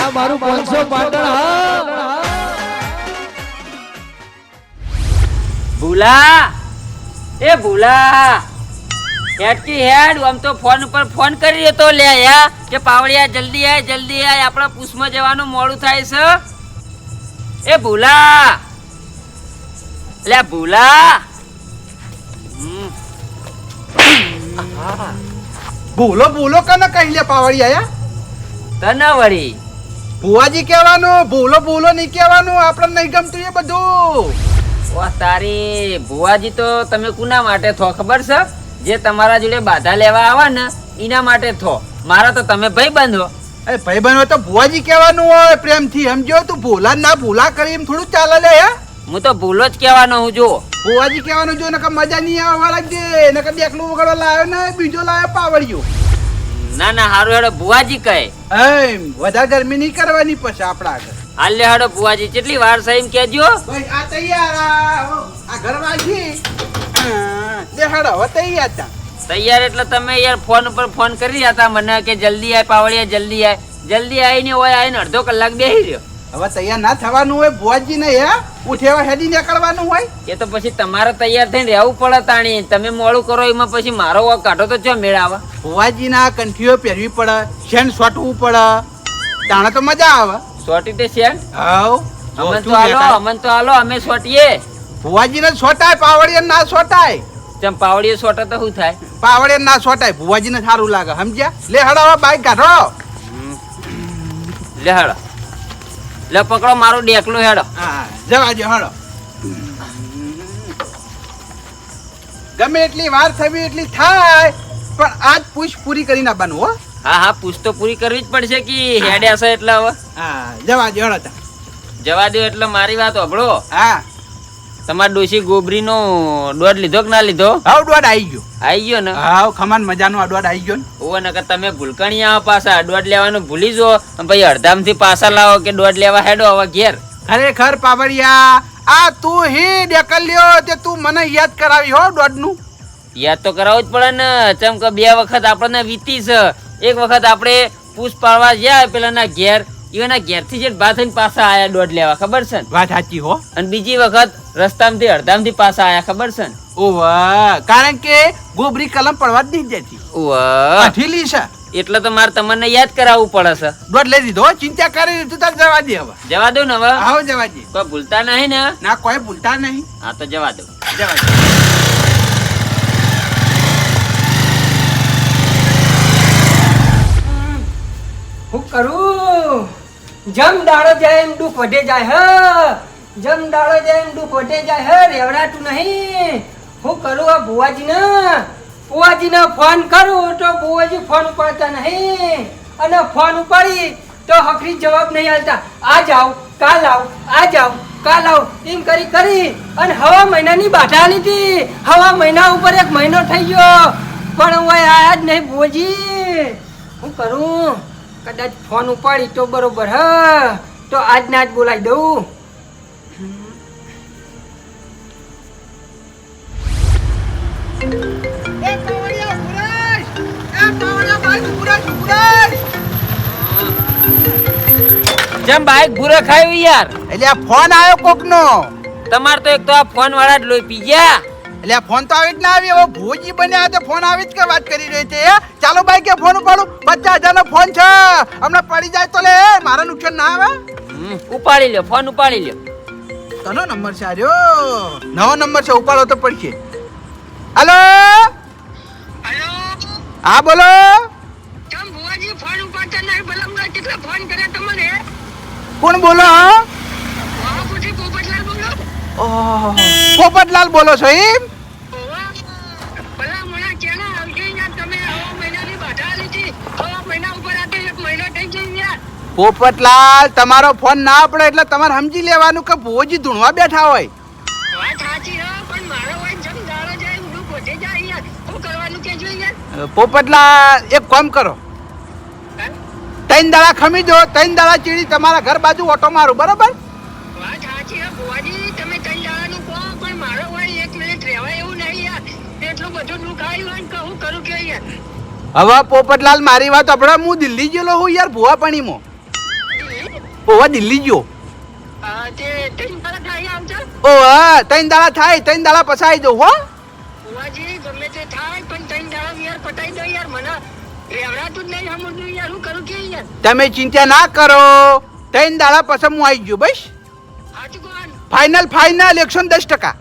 આ મારું 500 પાટણ હા ભૂલા એ ભૂલા હેડ કી હેડ આમ તો ફોન ઉપર ફોન કરી રહ્યો તો લે યા કે પાવડિયા જલ્દી આય આપણા પૂછમાં જવાનું મોડું થાય છે એ ભૂલા લે ભૂલા બોલો બોલો કને કહી લે પાવડી આયા તને વળી ભુવાજી કહેવાનું બોલો બોલો નહીં કહેવાનું આપણને નહીં ગમતું એ બધું વાહ તારી ભુવાજી તો તમે કુના માટે થો ખબર છે જે તમારા જોડે બાધા લેવા આવે ને એના માટે થો મારા તો તમે ભાઈ બંધો એ ભાઈ બહેનો તો ભુવાજી કહેવાનું હોય પ્રેમથી સમજો તું ભૂલા ના ભૂલા કરી એમ થોડું ચાલે લે હે હું તો ભૂલો જ કહેવાનો હું જો ભુવાજી કહેવાનું જો નકર મજા નહીં આવે વાળા દે નકર બેકલું વગડવા લાવ્યો ને બીજો લાવ્યો પાવડિયો ના ના હારું હેડો ભુવાજી કહે એમ વધારે ગરમી નહીં કરવાની પછી આપણા આગળ હાલ લે હેડો ભુવાજી કેટલી વાર છે એમ કહેજો ભાઈ આ તૈયાર આ ઘરવાળી દેખાડો હવે તૈયાર હતા તૈયાર એટલે તમે યાર ફોન ઉપર ફોન કરી રહ્યા હતા મને કે જલ્દી આય પાવડિયા જલ્દી આવીને હોય આવીને અડધો કલાક બેસી રહ્યો હવે તૈયાર ના થવાનું હોય ભુવાજી ને હે ઉઠેવા હેડી નીકળવાનું હોય એ તો પછી તમારે તૈયાર થઈને રહેવું પડે તાણી તમે મોડું કરો એમાં પછી મારો વાંક કાઢો તો ચો મેળ આવે ભુવાજી ના કંઠીઓ પહેરવી પડે શેન સોટવું પડે તાણે તો મજા આવે સોટી તે શેન હાવ અમન તો હાલો અમે સોટીએ ભુવાજી ને સોટાય પાવડિયા ના સોટાય ચમ પાવડીએ સોટે તો શું થાય પાવડિયા ના સોટાય ભુવાજી ને સારું લાગે સમજ્યા લે હડાવા બાઈક કાઢો લે હેડો લે પકડો મારું ડેકલું હેડો હા જવા દો હડો ગમે એટલી વાર થવી એટલી થાય પણ આજ પૂછ પૂરી કરીને આવવાનું હો હા પૂછ તો પૂરી કરવી જ પડશે કે હેડ્યા છે એટલે હવે હા જવા દો હડો જવા દો એટલે મારી વાત સાંભળો હા તમાર ડોશી ગોબરીનો દોડ લીધો કે ના લીધો હાવ દોડ આવી ગયો ને હાવ ખમાન મજાનો આ દોડ આવી ગયો ને ઓવે નકર તમે ભૂલકણી આવો પાછા દોડ લેવાનું ભૂલી જો પછી અડધામથી પાછા લાવો કે દોડ લેવા હેડો હવે ઘેર ખરેખર પાવડિયા આ તું હી ડેકલ્યો તે તું મને યાદ કરાવી હો દોડ નું યાદ તો કરાવવું જ પડે ને ચમ કે 2 વખત આપણને વીતી છે એક વખત આપણે પૂછ પાડવા ગયા પેલાના ઘેર એના ઘેરથી જે બા થઈને પાછા આયા દોડ લેવા ખબર છે ને વાત સાચી હો અને બીજી વખત રસ્તામાંથી અડધામથી પાછા આયા ખબર છે ને ઓવા કારણ કે ગોબરી કલમ પડવા જ નહીં જતી ઓવા ઠીલી છે એટલે તો મારે તમને યાદ કરાવવું પડે છે દોડ લઈ દીધો ચિંતા કરી તું તાર જવા દે હવે જવા દો ને હવે આવો જવા દે કોઈ ભૂલતા નહીં ને ના કોઈ ભૂલતા નહીં હા તો જવા દો જવા દે હું કરું જમ દાડો જાય એમ દુઃખ વધે જાય હ જમ દાડો જાય એમ દુઃખ વધે જાય હ રેવડાતું નહીં હું કરું આ ભુવાજીને ફોન કરું તો ભુવાજી ફોન ઉપાડતા નહીં અને ફોન ઉપાડી તો હકરી જવાબ નહીં આલતા આ જાવ કાલ આવ આ જાવ કાલ આવ એમ કરી અને હવા મહિનાની બાધા લીધી હવા મહિના ઉપર 1 મહિનો થઈ ગયો પણ હું આયા જ નહીં ભુવાજી હું કરું કદાચ ફોન ઉપાડી તો બરોબર હ તો આજ ના જ બોલાવી દઉં જેમ બાઈક ભૂરો ખાયું યાર એટલે આ ફોન આવ્યો કોક નો તમાર તો એક તો આ ફોન વાળા જ લોહી પી ગયા એટલે આ ફોન તો આવી જ ના આવી હવે ભોજી બન્યા તો ફોન આવી જ કે વાત કરી રહી છે ચાલો ભાઈ કે ફોન ઉપાડું 50,000 નો ફોન છે હમણાં પડી જાય તો લે મારા નુકસાન ના આવે ઉપાડી લ્યો ફોન ઉપાડી લ્યો તનો નંબર છે આર્યો નવો નંબર છે ઉપાડો તો પડશે હેલો હા બોલો તમ ભુવાજી ફોન ઉપાડતા નહીં બલમડા કેટલા ફોન કર્યા તમને કોણ બોલો મહાપુજી પોપટલાલ બોલો ઓહ પોપટલાલ બોલો છો એમ ભલા મોણા કેના આવજે યાર તમે હવા મહિનાની બાધા લીધી હવા મહિના ઉપર આતે 1 મહિનો થઈ ગયો યાર પોપટલાલ તમારો ફોન ના પડે એટલે તમારે સમજી લેવાનું કે ભોજી ધૂણવા બેઠા હોય વાત સાચી હો પણ મારો હોય જમ દાડો જાય હું પોતે જાય યાર હું કરવાનું કે જો યાર પોપટલાલ એક કામ કરો 3 દાડા ખમી દો 3 દાડા ચીડી તમારા ઘર બાજુ ઓટો મારું બરોબર વાત સાચી હો ભુવાજી તમે 3 દાડાનું કહો પણ મારો હોય 1 મિનિટ રહેવાય એવું નહીં યાર એટલું બધું દુખાયું હોય ને હું કરું કે યાર હવે પોપટલાલ મારી વાત આપણે હું દિલ્હી ગયેલો હું યાર ભુવા પણીમાં દિલ્હી ઓવા દિલ્હી ગયો તે ત્રણ દાડા થાય આવજો ઓવા 3 દાડા થાય 3 દાડા પછી આવી જાઉં હો ભુવાજી ગમે તે થાય પણ ત્રણ દાડા યાર પટાઈ દો યાર મને રેવડાતું જ નહીં સમજવું યાર હું કરું કે યાર તમે ચિંતા ના કરો 3 દાડા પછી હું આવી ગયો બસ હાચું કોણ ફાઇનલ 110%.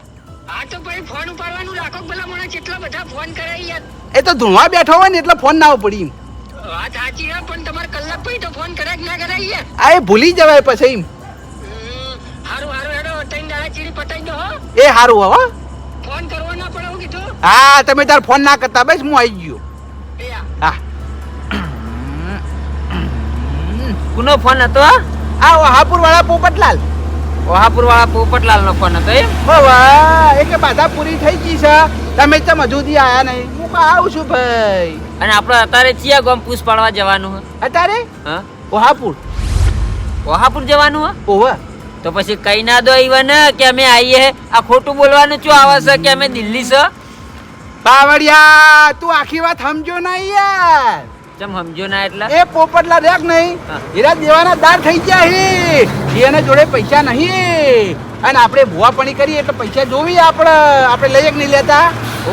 હા તો ભાઈ ફોન ઉપાડવાનું રાખો ભલા મને કેટલા બધા ફોન કરે યાર એ તો ધૂણવા બેઠો હોય ને એટલે ફોન ના પડી એમ વાત સાચી છે પણ તમારે કલાક પછી તો ફોન કરે કે ના કરે યાર આ એ ભૂલી જવાય પછી એમ હારું હારું હેડો ત્રણ દાડા ચીડી પટાઈ દો હો એ સારું હો ફોન કરવો ના પડે હું કીધું હા તમે તાર ફોન ના કરતા બસ હું આવી ગયો એ આ. હા કોનો ફોન હતો આ વહાપુર વાળા પોપટલાલ ઓહાપુર વાળા પોપટલાલ નો ફોન હતો એમ બાબા એ કે બાધા પૂરી થઈ ગઈ છે તમે તો મજૂરી આયા નહીં હું કા આવું છું ભાઈ અને આપણે અત્યારે ચિયા ગામ પૂછ પાડવા જવાનું હે અત્યારે હા વહાપુર ઓહાપુર જવાનું હે ઓવા તો પછી કઈ ના દો ઈવન કે અમે આવીએ હે. આ ખોટું બોલવાનું શું આવે છે કે અમે દિલ્હી છે બાવળિયા તું આખી વાત સમજો નહીં યાર ચમ સમજો ના એટલે એ પોપટલા રેક નહીં હા. હીરા દેવાના દાર થઈ ગયા હે એના જોડે પૈસા નહીં અને આપણે ભુવાપણી કરીએ એટલે પૈસા જોવી આપણે લઈએ કે નહીં લેતા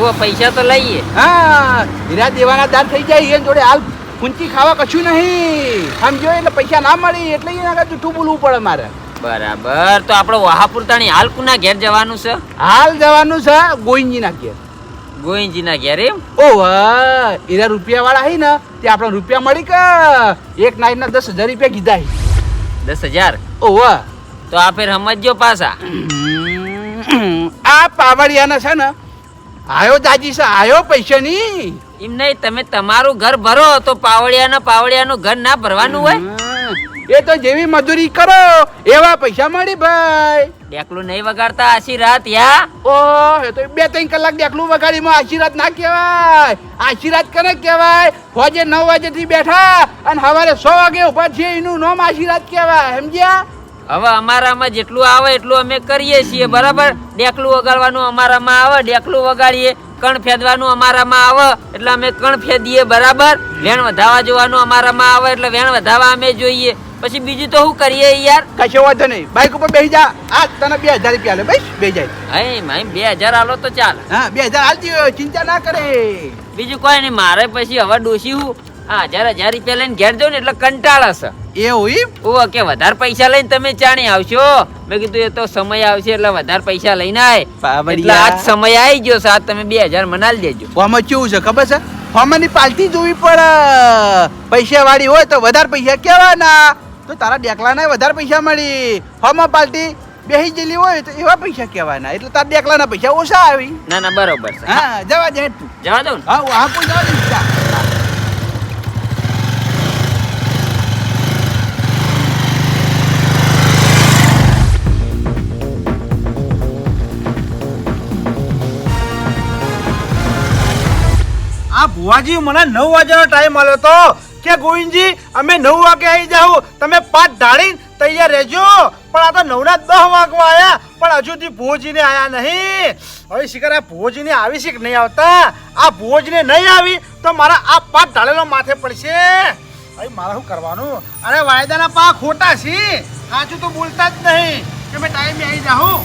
ઓ પૈસા તો લઈએ હા હીરા દેવાના દાર થઈ જાય એ જોડે હાલ કુંચી ખાવા કશું નહીં સમજો એટલે પૈસા ના મળી એટલે એના આગળ જૂઠું બોલવું પડે મારે બરાબર તો આપણે વહાપુર તાણી હાલ કુના ઘેર જવાનું છે હાલ જવાનું છે ગોવિંદજી ના ઘેર ગોવિંદજી ના ઘેર એમ ઓ વાહ હીરા રૂપિયા વાળા હી ને તે આપણે રૂપિયા મળી કે એક નાઈટ ના 10,000 રૂપિયા કીધા હી 10,000 ઓ વાહ તો આ ફેર સમજજો પાછા આ પાવડિયાના છે ને આયો દાજી છે આયો પૈસા ની એમ નહીં તમે તમારું ઘર ભરો તો પાવડિયાનું ઘર ના ભરવાનું હોય એ તો જેવી મજૂરી કરો એવા પૈસા મળી ભાઈ ડેકલું નહીં વગાડતા આશી રાત યા ઓ એ તો 2-3 કલાક દેખલું વગાડીમાં આશીર્વાદ ના કહેવાય આશીર્વાદ કરે કહેવાય ફોજે 9 વાગ્યાથી બેઠા અને સવારે 100 વાગે ઉભા છે એનું નામ આશીર્વાદ કહેવાય સમજ્યા હવે અમારામાં જેટલું આવે એટલું અમે કરીએ છીએ બરાબર ડેકલું વગાડવાનું અમારામાં આવે ડેકલું વગાડીએ કણ ફેદવાનું અમારામાં આવે એટલે અમે કણ ફેદીએ બરાબર વેણ વધાવા જોવાનું અમારામાં આવે એટલે વેણ વધાવા અમે જોઈએ પછી બીજું તો શું કરીએ યાર કશો વાંધો નહીં બાઈક ઉપર બેસી જા આ તને 2000 રૂપિયા લે બસ બે જાય હે માઈ 2000 આલો તો ચાલ હા 2000 હાલજી ચિંતા ના કરે બીજું કોઈ નહીં મારે પછી હવે ડોસી હું 1000 રૂપિયા લઈને ઘેર જાઉં ને એટલે કંટાળ હશે એવું એમ ઓ કે વધારે પૈસા લઈને તમે ચાણી આવશો મેં કીધું એ તો સમય આવશે એટલે વધારે પૈસા લઈને આય એટલે આજ સમય આવી ગયો છે આજ તમે 2000 મનાલી દેજો આમાં કેવું છે ખબર છે ફોર્મની પાલટી જોવી પડે પૈસા વાળી હોય તો વધારે પૈસા કેવાના તો તારા ડેકલાને વધારે પૈસા મળી ફોર્મમાં પાલટી બેસી ગયેલી હોય તો એવા પૈસા કહેવાના એટલે તારા ડેકલાના પૈસા ઓછા આવી ના ના બરોબર છે હા જવા દે તું જવા દઉં ને હા હા પણ જવા દે જા. આ ભુવાજી મને 9 વાગ્યાનો ટાઈમ મળ્યો તો કે ગોવિંદજી અમે 9 વાગે આવી જાવ તમે 5 ઢાળીને તૈયાર રહેજો પણ આ તો 9 ના 10 વાગવા આયા પણ હજુ સુધી ભુવોજીને આયા નહીં હવે શિકાર આ ભુવોજીને આવી છે કે નહીં આવતા આ ભુવોજીને નહીં આવી તો મારા આ 5 ઢાળેલો માથે પડશે હવે મારે શું કરવાનું અરે વાયદાના પા ખોટા છે સાચું તો બોલતા જ નહીં કે મેં ટાઈમે આવી જાઉં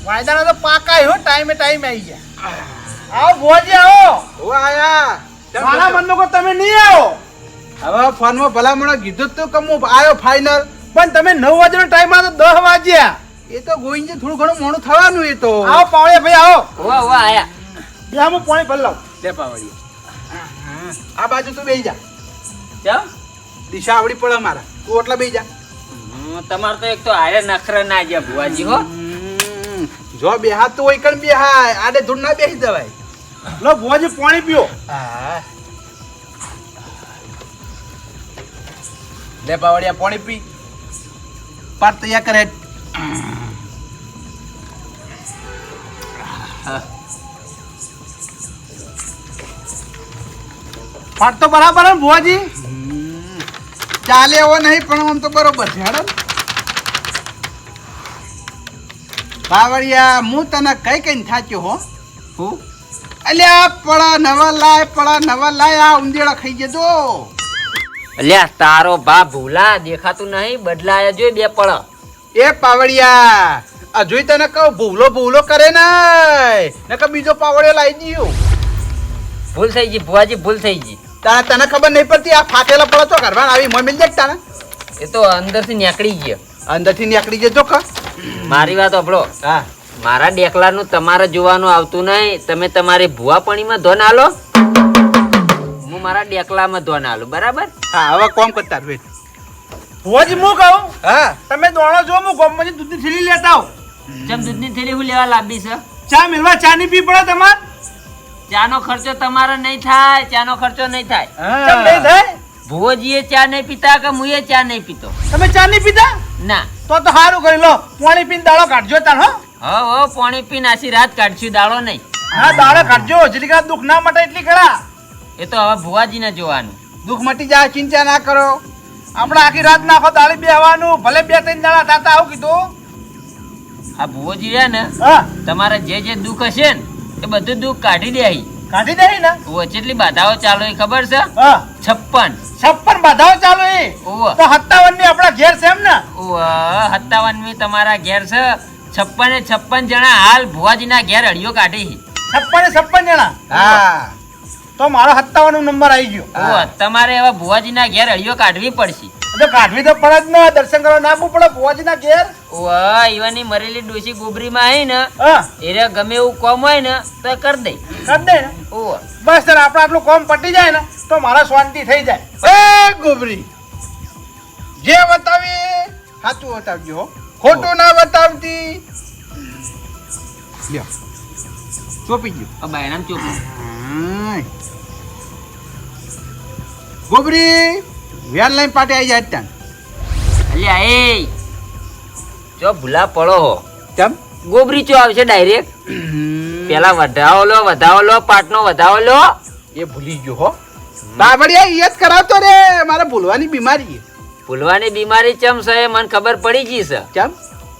વાયદાના તો પાકા હો ટાઈમે આવી ગયા આવો ભુવાજી આવો ઓ આયા મારા મનમાં કો તમે નહીં આવો હવે ફોનમાં ભલામણ કીધું તું કે હું આવ્યો ફાઇનલ પણ તમે 9 વાગ્યાનો ટાઈમ આ તો 10 વાગ્યા એ તો ગોવિંદજી થોડું ઘણું મોડું થવાનું એ તો આવો પાવળે ભાઈ આવો હોવા હોવા આયા બે હું પાણી ભરી લાવ લે પાવડી આ બાજુ તું બેસી જા ચમ દિશા આવડી પડે મારા તું ઓટલા બેસી જા તમારે તો એક તો હારે નખરા ના ગયા ભુવાજી હો જો બેહાત તો હોય કણ બેહાય આડે ધૂળ ના બેસી જવાય લો ભુવાજી પાણી પીઓ હા લે પાવડિયા પાણી પી પાટ તૈયાર કરે પાટ તો બરાબર ને ભુવાજી ચાલે એવો નહીં પણ આમ તો બરોબર છે હેડો બાવળિયા હું તને કઈ થાચ્યો હો હું અલ્યા પડા નવા લાય આ ઉંદેડા ખાઈ જતો અલ્યા તારો ભા ભૂલા દેખાતું નહીં બદલાયા જોઈ બે પળ એ પાવડિયા હજુ તને કહું ભૂલો કરે ને નકર બીજો પાવડિયો લાવી દીયો. ભૂલ થઈ ગઈ ભુવાજી ભૂલ થઈ ગઈ તને ખબર નહીં પડતી આ ફાટેલા પડો તો ઘરમાં આવી મોય મિલ જાય તાને એ તો અંદરથી નીકળી ગયો અંદરથી નીકળી જજો કા. મારી વાત સાંભળો હા મારા ડેકલાનું તમારે જોવાનું આવતું નહીં તમે તમારી ભુવાપણીમાં ધોન આલો હું મારા ડેકલામાં ધોન આલું બરાબર હા હવે કોમ કરતા રહે. ભુવાજી હું કહું હા તમે દોણો જો હું ગોમમાંથી દૂધની થેલી લેતા આવું. ચમ દૂધની થેલી હું લેવા લાવી છે ચા મિલવા ચા ની પી પડે તમારે ચાનો ખર્ચો તમારો નહીં થાય ચાનો ખર્ચો નહીં થાય ચમ નહીં થાય ભુવોજીએ ચા નહીં પીતા કે મુએ ચા નહીં પીતો તમે ચા નહીં પીતા ના તો સારું કરી લો પાણી પીને દાડો કાઢજો તાર હો હો પાણી પીને આછી રાત કાઢશું દાડો નહીં હા દાડો કાઢજો જરીકા દુઃખ ના માટે એટલી કરા એ તો હવે ભુવાજીને જોવાનું દુઃખ મટી જાય ચિંતા ના કરો. આપણે આખી રાત નાખો દાડી બેહવાનું ભલે 2-3 દાડા થાતા આવું કીધું આ ભુવોજી રહ્યા ને હા તમારે જે દુઃખ હશે ને એ બધું દુઃખ કાઢી દે અહીં કાઢી દે ને કેટલી બાધાઓ ચાલો એ ખબર છે હા 56 બાધાઓ ચાલુ એ ઓહો. તો 57 ની આપણા ઘેર છે એમ ને 57મી તમારા ઘેર છે 56 જણા હાલ ભુવાજીના ઘેર અડિયો કાઢી 56 જણા હા તો મારો 57 નંબર આવી ગયો ઓહો, તમારે એવા ભુવાજીના ઘેર અડિયો કાઢવી પડશે તો કાઢવી તો પડે જ ને દર્શન કરવા ના આવવું પડે ભુવાજીના ઘેર ઈવાની મરેલી ડોસી ગોબરીમાં આવી ને હા એને ગમે એવું કોમ હોય ને તો કરી દે કરી દે ને ઓહો. બસ સર આપણે આટલું કામ પટી જાય ને તો મારા શાંતિ થઈ જાય એ ગોબરી જે બતાવી સાચું બતાવજો હો. ખોટું ના બતાવતી. લ્યો ચોપી ગયો. આ બાયણામ ચોખ્ખું હાય. ગોબરી વેન લઈને પાટે આવી જાય ત્યાં અલ્યા એ જો ભૂલા પડો હો કેમ ગોબરી ચો આવશે ડાયરેક્ટ પેલા વધાવો લો પાટનો વધાવો લો એ ભૂલી ગયો હો. બાબડિયા ઈ જ કરાવતો રે મારે ભૂલવાની બીમારી ભૂલવાની બીમારી ચમ છે એ મને ખબર પડી ગઈ છે કેમ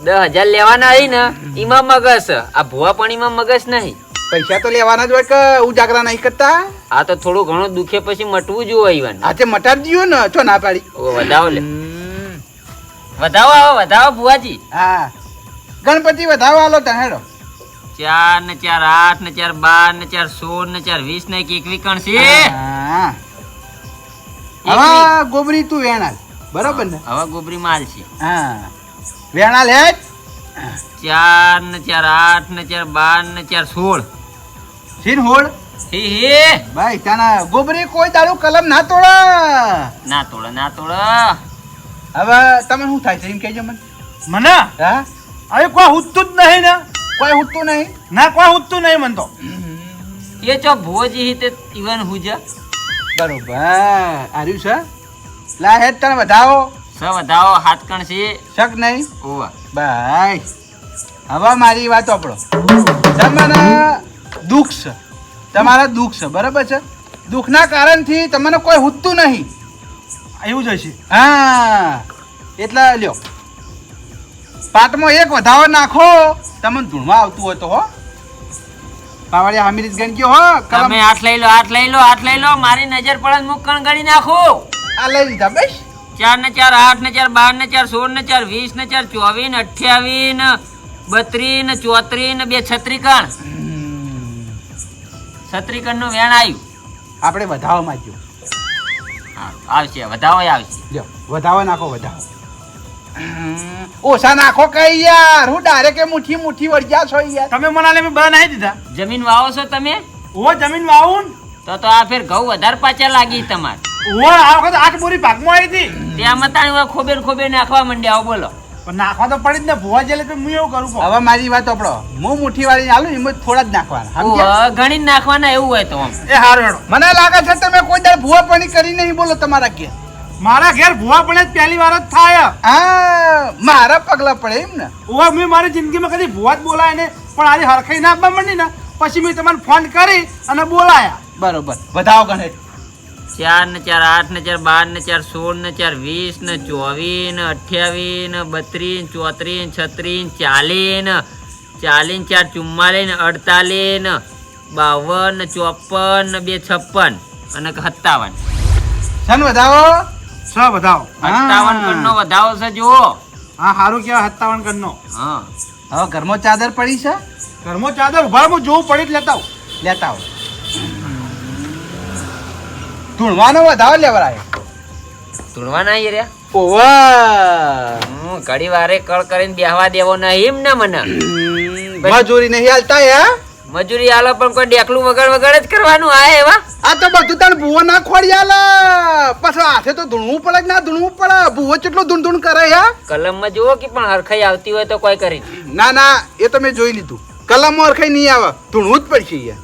10,000 લેવાના આવી ને એમાં મગજ છે આ ભુવાપણીમાં મગજ નહીં પૈસા તો લેવાના જ હોય કે ઉજાગરા નહીં કરતા. આ તો થોડું ઘણું દુખે પછી મટવું જોઈએ ઈવન આજે મટાડી દીધું ને છો ના પાડી. વધાવો લે વધાવો ભુવાજી હા ગણપતિ વધાવો આલો ત્યાં હેડો. 4 ને 4 8 ને 4 12 ને 4 16 ને 4 20 ને 21 કણ છે હા હવે ગોબરી તું વેણાલ બરોબર ને. હવે ગોબરી માલ છે હા વેણાલ હે 4 ને 4 8 ને 4 12 ને 4 16 સીન હોડ હે ભાઈ તાના ગોબરી કોઈ દાડો કલમ ના તોડા. ના તોડ હવે તમે શું થાય છે એમ કહેજો મને. મને હા હવે કોઈ હુતું જ નહીં ને કોઈ ઉઠતું નહીં. ના કોઈ હુતું નહીં મને તો એ ચો ભુવોજી હિતે ઈવન હુજા બરોબર આર્યું છે લા હેડ તને વધાવો વધાવો હાથ કણ છે શક નહીં. ઓવા ભાઈ હવે મારી વાત આપણો તમને દુઃખ છે તમારા દુઃખ છે બરાબર છે. દુઃખના કારણથી તમને કોઈ હુતું નહીં. એવું જ હશે હા એટલે લ્યો પાટમાં એક વધાવો નાખો તમને ધૂણવા આવતું હોય તો હો પાવડિયા હામીરી ગણ ગયો હો કલમ તમે હાથ લઈ લો મારી નજર પડે મુક કણ ગણી નાખો આ લઈ લીધા બસ 4 ને 4 8 ને 4 12 ને 4 16 ને 4 20 ને 4 24 ને 28 ને 32 ને 34 ને 2 36 કણ 36 કણ નું વેણ આવ્યું આપણે વધાવો માંગ્યો. આવશે વધાવો આવશે લ્યો વધાવો નાખો વધાવો ઓછા નાખો કઈ યાર હું ડાયરેક્ટ મુઠ્ઠી વળગ્યા છો યાર. તમે મને આલે મેં બધા નહીં દીધા જમીન વાવો છો તમે ઓ જમીન વાવું તો આ ફેર ઘઉં વધારે પાછા લાગી તમારે ઓ આ વખત 8 બોરી ભાગમાં આવી હતી ત્યાં મતાણી ખોબે નાખવા માંડ્યા આવો બોલો પણ નાખવા તો પડી જ ને ભુવા જેલે તો હું એવું કરું હવે મારી વાત આપણો હું મુઠ્ઠી વાળી આલું એમાં થોડા જ નાખવાના સમજ્યા? ઓહ, ગણી નાખવાના એવું હોય તો આમ. એ હારું હેડો મને લાગે છે તમે કોઈ દર ભૂવા પાણી કરી નહીં બોલો તમારા ઘેર. મારા ઘેર ભુવા પડે જ પહેલી વાર જ થાય હા મારા પગલા પડે એમ ને. ઓ મેં મારી જિંદગીમાં કદી ભુવા જ બોલાય ને પણ આજે હરખાઈ ના આપવા માંડી ને પછી મેં તમને ફોન કરી અને બોલાયા બરોબર વધાવો ગણે 4 ને 4 8 ને 4 12 ને 4 16 ને 4 20 ને 24 ને 28 ને 32 ને 34 ને 36 ને 40 ને 4 44 ને 48 ને 52 ને 54 ને 2 56 અને 57 સન વધાવો સ બતાવો 57 કણનો વધાવો છે જુઓ. હા સારું કહેવાય 57 કણનો. હા હવે ઘરમાં ચાદર પડી છે ઘરમાં ચાદર ઉભા હું જોવું પડી જ લેતા આવું. લેતા આવો ધૂણવાનો વધાવો લેવરાય ધૂળવા ના રહ્યા. ઓવા ઘડી વારે કળ કરીને બેહવા દેવો નહીં એમ ને મને. મજૂરી નહીં હાલતા હે મજૂરી આલો પણ કોઈ ડેકલું વગર જ કરવાનું આ એવા. આ તો બધું તને ભૂવો ના ખોડી આલે પછી હાથે તો ધૂણવું પડે કે ના ધૂણવું પડે ભૂવો કેટલું ધૂણ ધૂણ કરે હે કલમમાં જુઓ કે પણ હરખાઈ આવતી હોય તો કોઈ કરી. ના ના એ તો મેં જોઈ લીધું કલમમાં અરખાઈ નહીં આવે ધૂણવું જ પડશે યાર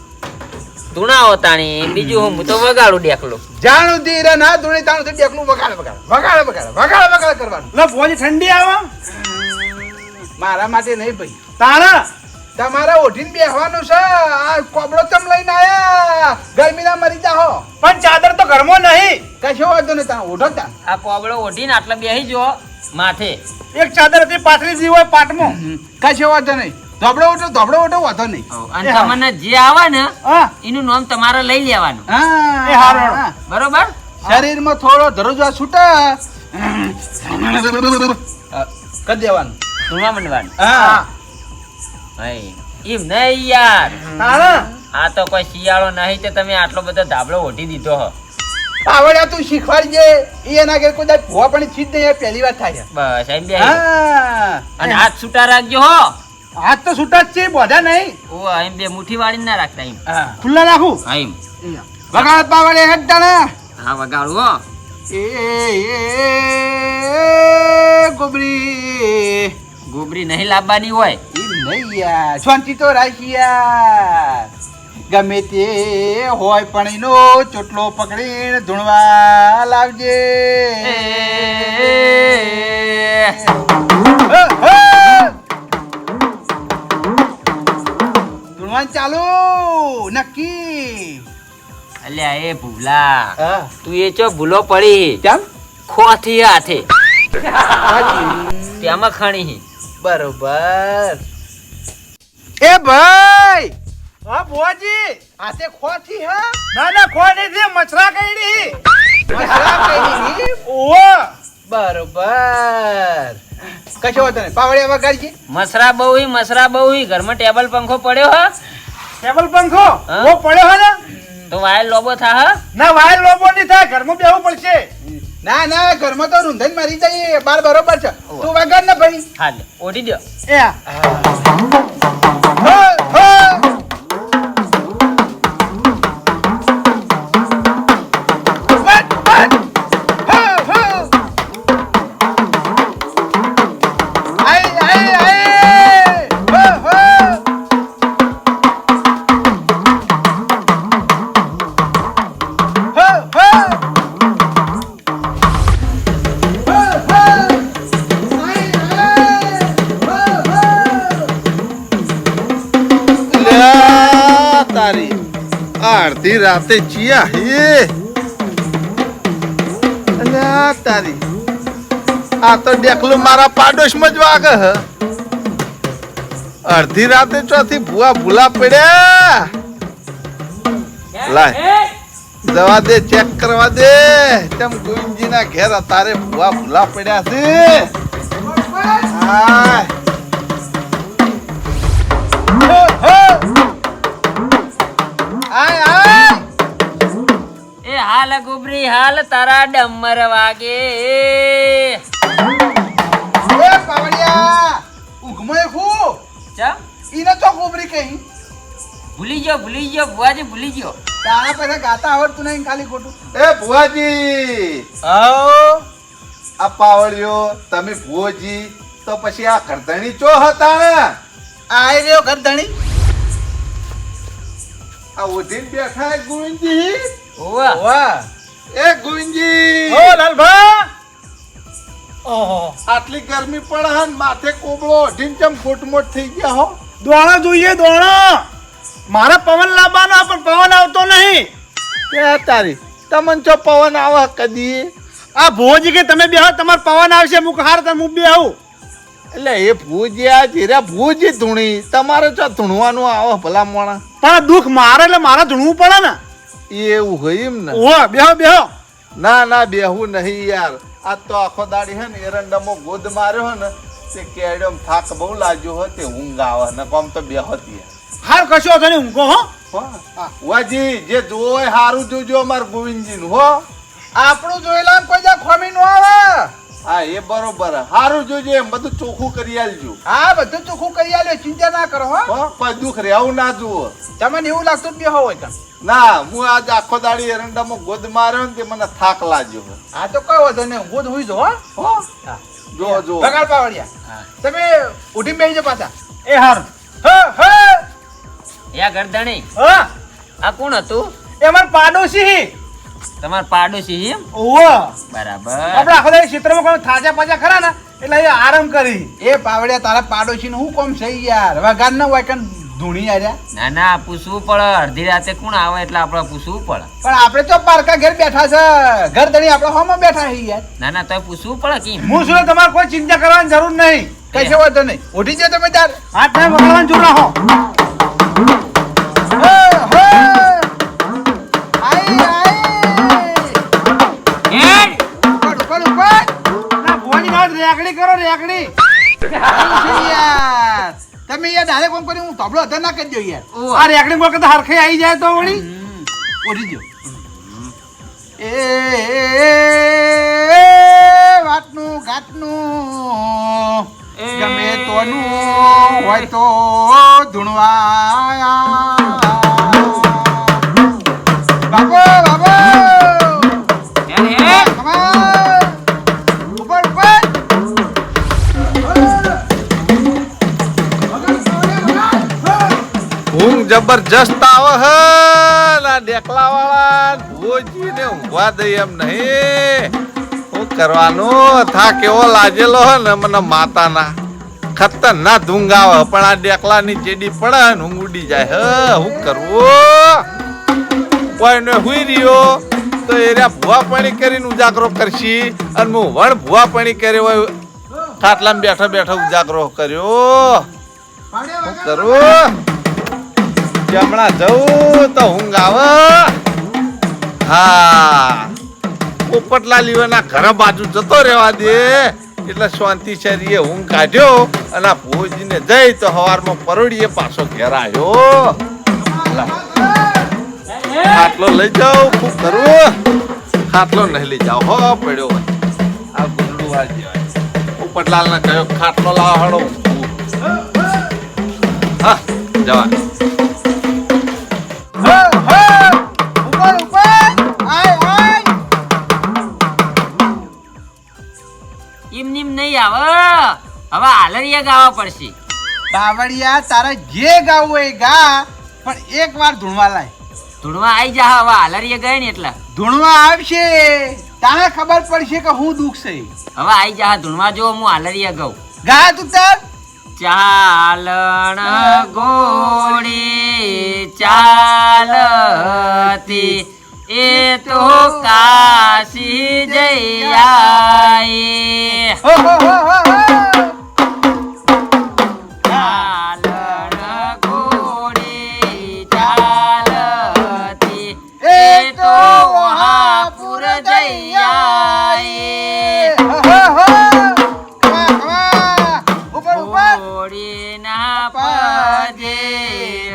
ધૂણાવો તાણી બીજું હું તો વગાડું ડેકલું. જાણું ધીરે ના ધૂણી તાણું થી ડેકલું વગાડ કરવાનું લે ભોજી ઠંડી આવે મારા માટે નહીં ભાઈ તારા તમારે ઓઢીને બેહવાનું છે આ કોબળો તમ લઈને આયા ગરમીના મરી જાહો પણ ચાદર તો ઘરમાં નહીં. કશો વાંધો નહીં તાણ ઓઢો તાણ આ કોબળો ઓઢીને આટલા બેહી જો માથે. એક ચાદર હતી પાથરી જી હોય પાટમાં. કશો વાંધો નહીં ધોબળો ઓઢો વાંધો નહીં અને તમને જે આવે ને હા એનું નામ તમારે લઈ લેવાનું. હા એ હારું. બરોબર. શરીરમાં થોડો ધરોજવા છૂટે કરી દેવાનું ધૂણવા માંડવાનું. હા ભાઈ એમ નહીં યાર. તારા આ તો કોઈ શિયાળો નહીં તે તમે આટલો બધો ધાબળો ઓઢી દીધો હો. આવડ્યા તું શીખવાડજે ઈ એના ઘેર કોઈ દાડ ભૂવા પણ ચીજ નહીં પહેલી વાર થાય બસ એમ બે. હા અને હાથ છૂટા રાખજો હો. હાથ તો છૂટા જ છે બોધા નહીં. ઓ એમ બે મુઠ્ઠી વાળી ના રાખતા એમ. હા ખુલ્લા રાખું. હા એમ. વગાડત પાવડે હેડ ટાણા હા વગાડું હો. ગોબરી ગોબરી નહીં લાવવાની હોય. ઈ નહીં યાર શાંતિ તો રાખી યાર ગમે તે હોય પણ એનો ચોટલો પકડીને ધૂણવા લાવજે ધૂણવાનું ચાલુ નક્કી અલ્યા એ ભૂલા હા તું એ ચો ભૂલો પડી કેમ ખોથી હાથે તેમાં ખણી. બરોબર એ ભાઈ હા ભોજી હાથે ખોથી હા ના ના ખો નહીં દે મચરા કઈડી. મસાલા કઈ ઓહો બરોબર કશો વાંધો નહીં પાવડિયા વગાડજે મસરા બહુ ઘરમાં ટેબલ પંખો પડ્યો હ ટેબલ પંખો હા? ઓ પડ્યો હે ને તો વાયર લોબો થા હ. ના વાયર લોબો નહીં થાય ઘરમાં બેહવું પડશે. ના ના ઘરમાં તો રૂંધાઈ મરી જઈએ બાર બરોબર છે તું વગાડ ને ભાઈ હા લે ઓઢી દો. એ આ. હો, હો. વટ, વટ. હો, હો. આઈ, આઈ, આઈ. હો, હો. હો, હો. તારી અડધી રાતે ચિયા હે અલ્યા તારી આ તો ડેકલું મારા પાડોશમાં જ વાગે હ અડધી રાતે ચોથી ભૂલા પડ્યા લાય દવા દે ચેક કરવા દે તેમ ગોવિંદજીના ઘેર તારે ભૂલા પડ્યા છે હાય આય આય એ હાલ ગોબરી હાલ તારા ડમર વાગે. એ પાવડિયા ઊંઘમાં હું ચમ ઈને તો ગોબરી કહી ભૂલી ગયો બુઆજી ભૂલી ગયો. તારા પાસે ગાતા આવડતું નહીં ખાલી ખોટું એ ભુવાજી આવો આ પાવળિયો તમે ભુવોજી તો પછી આ કરધણી ચો હતા આય રહ્યો ઘર ધણી આ ઉધીન બેઠા હે ગોવિંદજી ઓવા વાહ એ ગોવિંદજી ઓ લાલભા ઓહો આટલી ગરમી પડે હે ને માથે કોબળો અઢીન ચમ ફૂટમોટ થઈ ગયા હો દોણો જોઈએ દોણો. મારે પવન લાવવાનો પણ પવન આવતો નહીં. એ તારી તમને ચો પવન આવે કદી આ ભોજી કે તમે બેહો તમારે પવન આવશે મુક હાર તમે હું બેહું. એટલે એ ભુજી આ જીરા ભુજી ધૂણી તમારે ચો ધૂણવાનું આવે ભલા મોણા પણ દુઃખ મારે એટલે મારે ધૂણવું પડે ને. એવું હોય એમ ને ઓહો બેહો બેહો ના ના બેહું નહીં યાર. આ તો આખો દાડી હે ને એરંડામાં ગોદ માર્યો હે ને તે કેડમ થાક બહુ લાગ્યો હો તે ઊંઘ આવે ને કોમ તો બેહોતી હાર કશો તને ઊંઘો હો. વાજી જે જોવો હોય હારું જોજો અમાર ગોવિંદજી નું હો. આપણું જોયેલા કોઈ જા ખોમી નો આવે. હા એ બરોબર હારું જોજો એમ બધું ચોખ્ખું કરી આલજો. હા બધું ચોખ્ખું કરી આલ્યો, ચિંતા ના કરો હો. હો કોઈ દુઃખ રહેવું ના જુઓ. તમને એવું લાગતું જ બે હોય કામ. ના હું આજ આખો દાડી એરંડામાં ગોદ માર્યો ને તે મને થાક લાગ્યો હે. હા તો કઈ વાંધો નહીં, હું જ હુઈ જો હો. હો જો જો બગાડ પાવડિયા તમે ઉઠી બેસી જાઓ પાછા. એ હાર હે હે યા ગરદણી હા આ કોણ હતું? એ માર પાડોશી તમાર પાડોશી એમ? ઓવો બરાબર. આપણે આખો દાડી ક્ષેત્રમાં કોઈ થાજા પાજા ખરા ને એટલે એ આરામ કરી. એ પાવડિયા તારા પાડોશી નું શું કોમ છે યાર? વગાડ ના હોય કન ધૂણી આર્યા. ના ના પૂછવું પડે, અડધી રાતે કોણ આવે એટલે આપણે પૂછવું પડે. પણ આપણે તો પારકા ઘેર બેઠા છે, ઘર ધણી આપણે હોમાં બેઠા છે યાર. ના ના તો પૂછવું પડે કેમ? હું શું તમારે કોઈ ચિંતા કરવાની જરૂર નહીં. કઈ વાંધો નહીં, ઉઠી જાઓ તમે તાર. હાથ ને વગાડવાનું જોર રાખો. હે હે આઈ આઈ હેડ! ઉપર ઉપર ઉપર ના ભોની વાત રેકડી કરો રેકડી. યાર તમે યાર ડાયરેક્ટ કોમ કરી હું તબલો હતા ના કરી દો યાર. ઓહ. આ રેકડી બોલ કરતા હરખે આવી જાય તો વળી ઉઠી જાઓ. એ વાતનું ઘાટનું એ. ગમે તોનું હોય તો ધૂણવા બાબો બાબો હેડ હેડ! કમાલ ઉપર ઉપર ઊંઘ જબરજસ્ત આવે હે ના ડેકલા વાળા ભોજીને ઊંઘવા દે એમ નહીં. શું કરવાનું? થાક એવો લાગેલો હે ને મને માતાના ખતરનાક ઊંઘ આવે પણ આ ડેકલાની ચેડી પડે ને ઊંઘ ઉડી જાય હે. શું કરવું? કોઈને હુઈ રહ્યો તો એરિયા ભૂવા પાણી કરીને ઉજાગરો કરશી અને હું વણ ભૂવા પાણી કર્યો હોય ખાટલામાં બેઠા બેઠા ઉજાગરો કર્યો. શું કરું? હમણાં જવું તો ઊંઘ આવે. હા પોપટલાલ ઈવાના ઘર બાજુ જતો રહેવા દે એટલે શાંતિ શરીએ ઊંઘ કાઢ્યો અને આ ભોજીને જઈ તો સવારમાં પરોડીએ પાછો ઘેર આવ્યો. ખાટલો લઈ જાઓ. શું કરું? ખાટલો નહીં લઈ જાઓ હો પડ્યો હોય આ ગુંડું વાળી પોપટલાલ ને કહ્યો ખાટલો લાવો હળો. હા જવા હે હે ઉપર ઉપર આય આય એમ નીમ નહીં આવે, હવે હાલરિયા ગાવા પડશે. બાવળિયા તારે જે ગાવું હોય એ ગા, પણ એક વાર ધૂણવા લાય. ધૂળવા આવી જા, હવે હાલરિયા ગયા ને એટલે ધૂણવા આવશે તારે ખબર પડશે કે હું દુઃખ છે. હવે આવી જા ધૂળવા જો હું હાલરિયા ગાઉં. ગા તું તાર. ચાલણ ઘોડી ચાલતી એ તો કાશી જઈ આઈ. હો હો હો હો હો. ચાલણ ઘોડી ચાલતી એ તો વહાપુર જઈ આઈ. હો હો હો. કમા કમા ઉપર ઉપર ઘોડીના પજે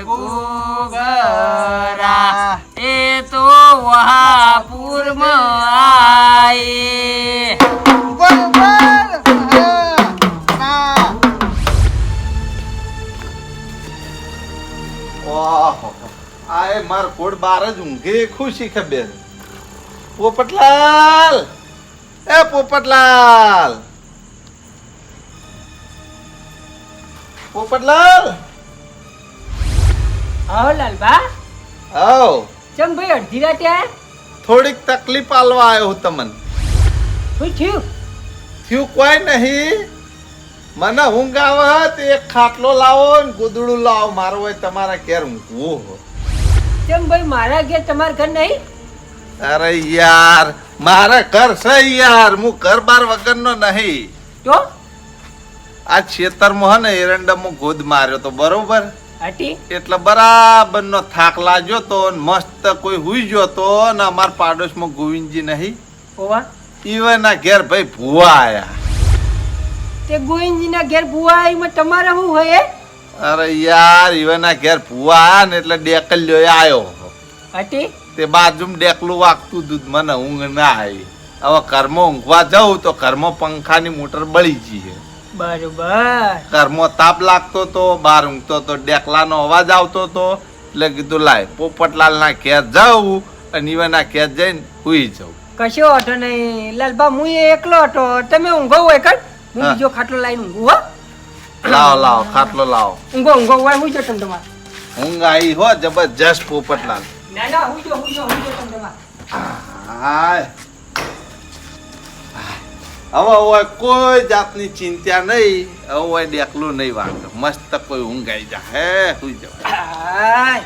ઘૂઘરા એ તો વહાપુરમાં આઈ. ઉપર ઉપર હા. કમા. ઓહો આ એ માર કોડ બાર જ ઊંઘે ખુશી ખબર. પોપટલાલ એ પોપટલાલ પોપટલાલ આવો લાલબા. આવ ચમ ભાઈ અડધી રાતે થોડીક તકલીફ આલવા આવ્યો હું તમને. શું થયું? થયું કોઈ નહીં. મને ઊંઘ આવે તો એક ખાટલો લાવો ને ગોદડું લાવો મારો હોય તમારા ઘેર ઊંઘવું હો. ચમ ભાઈ મારા ઘેર તમાર ઘર નહીં? અરે યાર મારે ઘર છે યાર, હું ઘર બાર વગરનો નહીં. તો આ ખેતરમાં હે ને એરંડામાં ગોદ માર્યો તો બરોબર, હટી એટલે બરાબર નો થાક લાગ્યો તો ને મસ્ત કોઈ હુઈ ગયો તો ને અમાર પાડોશમાં ગોવિંદજી નહીં ઓવા ઈવનના ઘેર ભાઈ ભૂવા આયા. તે ગોવિંદજીના ઘેર ભૂવા આવીમાં તમારે શું હોય અરે યાર ઈવનના ઘેર ભૂવા આયા ને એટલે ડેકલ્યો આવ્યો. હતી તે બાજુમાં ડેકલું વાગતું દૂધ મને ઊંઘ ના આવી. હવે ઘરમાં ઊંઘવા જાઉં તો ઘરમાં પંખાની મોટર બળી ગઈ. બરોબર ઘરમાં તાપ લાગતો તો બહાર ઊંઘતો તો ડેકલાનો અવાજ આવતો તો એટલે કીધું લાય પોપટલાલના ઘેર જાઉં અને ઈવનના ઘેર જઈને સુઈ જાઉં. કશો હતો નહીં લાલબા હું એકલો હતો તમે ઊંઘો હોય કર હું હા. બીજો ખાટલો લાવીને ઊંઘું હો લાવો લાવો ખાટલો લાવો. ઊંઘો હોય હું જો તમે તમારે ઊંઘ આવી હો જબરજસ્ત પોપટલાલ. ના ના હું જો તમે તમારે હાય. હવે હવે કોઈ જાતની ચિંતા નહીં. હવે ડેકલું નહીં વાગતો. મસ્ત કોઈ ઊંઘ આવી જાય હે સુઈ જાવ. હાય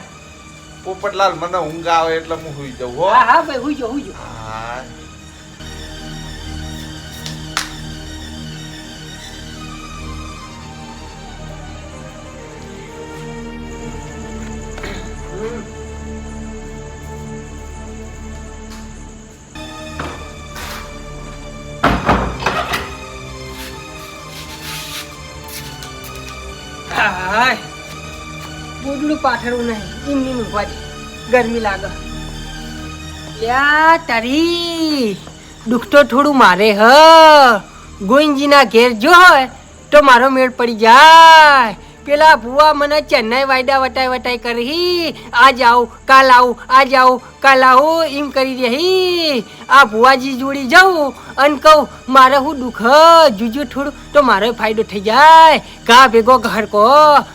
પોપટલાલ મને ઊંઘ આવે એટલે હું સુઈ જાઉં હો. હા હા ભાઈ હું જો હાય. હાય બોડલું પાથરવું નહીં એમની ઊંઘવા દે ગરમી લાગે યા તારી દુઃખ તો થોડું મારે હ ગોવિંદજીના ઘેર જો હોય તો મારો મેળ પડી જાય પેલા ભુવા મને ચેન્નાઈ વાયદા વટાઈ કરી આજ આવું કાલ આવું આજ આવું કાલ આવું એમ કરી રહી આ ભુવાજી જોડી જાઉં અને કહું મારે હું દુઃખ જુજુ થોડું તો મારો ફાયદો થઈ જાય કા ભેગો ઘર કો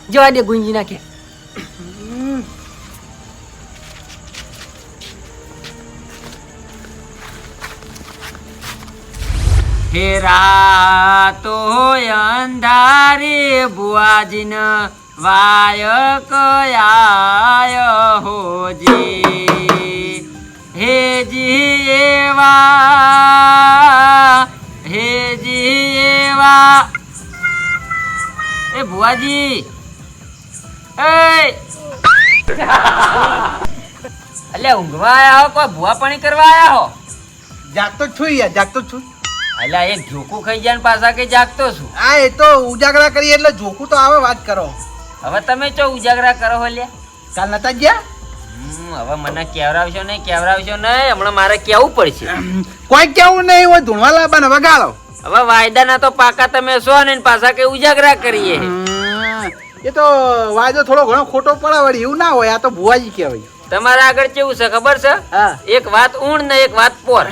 જવા દે ગુંજી નાખે હે રાતો અંધારે બુઆજીન વાય કયાય હોજી હે જી એવા એ બુઆજી એ અલ્યા ઊંઘવા આયા હો કોઈ ભુવા પાણી કરવા આયા હો જાગતો જ છું યાર જાગતો જ છું. અલ્યા એક ઝોકું ખાઈ જાય ને પાછા કે જાગતો છું આ એ તો ઉજાગરા કરીએ એટલે જોખું તો આવે વાત કરો. હવે તમે ચો ઉજાગરા કરો હો લ્યા કાલ નતા ગયા હવે મને કેવરાવશો નહીં હમણાં મારે કેવું પડશે કોઈ કેવું નહીં હોય ધૂણવા લાવવાના વગાડો. હવે વાયદાના તો પાકા તમે છો ને પાછા કે ઉજાગરા કરીએ એ તો વાયદો થોડો ઘણો ખોટો પડે વળી એવું ના હોય. આ તો ભુવાજી કહેવાય. તમારા આગળ કેવું છે ખબર છે હા એક વાત ઊણ ને એક વાત પોર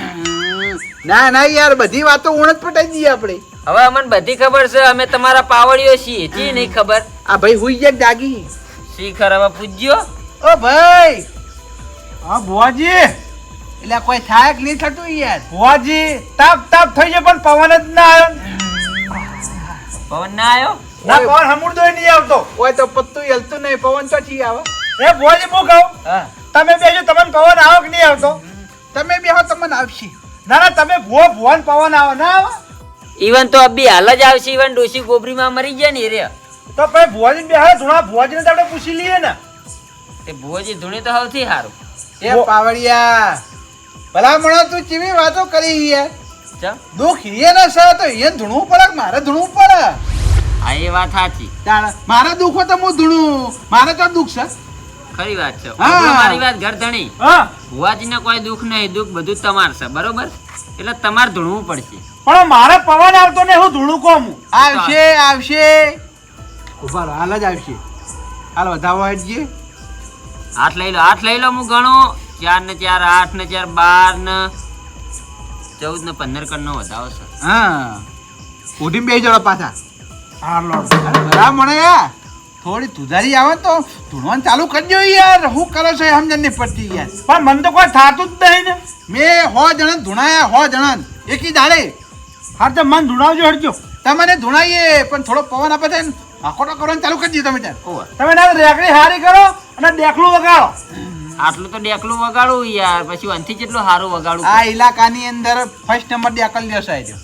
ના ના યાર બધી વાતો ઊણ જ પટાઈ દઈએ આપણે. હવે અમને બધી ખબર છે અમે તમારા પાવડીઓ છીએ જી નહીં ખબર આ ભાઈ હુઈ જાય જાગી. શીખર હવે પૂજ્યો ઓ ભાઈ હા ભુવાજી એટલે કોઈ થાય કે નહીં થતું યાર. ભુવાજી તાપ થઈ ગયો પણ પવન જ ના આવ્યો. પવન ના આવ્યો ના પવન હમુરદોય નહીં આવતો. કોઈ તો પત્તું હેલતું નહીં પવન તો ઠી આવે. એ ભુવાજી હું કહું હા તમે બેસો તમને પવન આવો કે નહીં આવતો? તમે બેહો તમને આવશે. ના ના તમે ભુવન પવન આવે ના આવે ઈવન તો અબી હાલ જ આવશે ઈવન ડોશી ગોબરીમાં મરી ગયા ને રે તો પછી ભુવાજી બેહાડે ધૂણા ભુવાજીને તો આપણે પૂછી લઈએ ને. તે ભુવોજી ધૂણી તો સૌથી સારું એ પાવડિયા ભલા મણો તું કેવી વાતો કરી યાર. ચમ દુઃખ હિયે ના સર તો હિયે ધૂણવું પડે કે મારે ધૂણવું પડે. આ એ વાત સાચી તાણ મારે દુઃખ હોય તો હું ધૂણું. મારે તો દુઃખ છે. ખરી વાત છે હા. હવે મારી વાત ઘર ધણી હા ભુવાજીને કોઈ દુઃખ નહીં દુઃખ બધું તમાર છે બરોબર એટલે તમારે ધૂણવું પડશે પણ મારે પવન આવતો ને હું ધૂણું કોમ આવશે આવશે ઉભા રહો હાલ જ આવશે. હાલ વધાવો હેડજે. હાથ લઈ લો હું ગણું 4 ને 4 8 ને 4 12 ને 14 ને 15 કણ નો વધાવો છે હા ઉઠીને બેસી જડો પાછા. હા લો ભલા મને યાર થોડી તુજારી આવે તો ધૂણવાનું ચાલુ કરજો યાર. શું કરો છો એ સમજણ નહીં પડતી યાર. પણ મને તો કોઈ થાતું જ નહીં ને. મેં 100 જણા ધૂણાયા 100 જણા એકી દાડે. હા તો મન ધૂણાવજો હટજો. તમને ધૂણાઈએ પણ થોડો પવન આપે છે આખોટો કરવાનું ચાલુ કરી દીધું તમે ત્યાં. તમે ના રેકડી હારી કરો અને ડેકલું વગાડો. આટલું તો ડેકલું વગાડું યાર પછી અંથી જેટલું સારું વગાડું આ ઇલાકાની અંદર ફર્સ્ટ નંબર ડેકલ લેશે આવ્યો.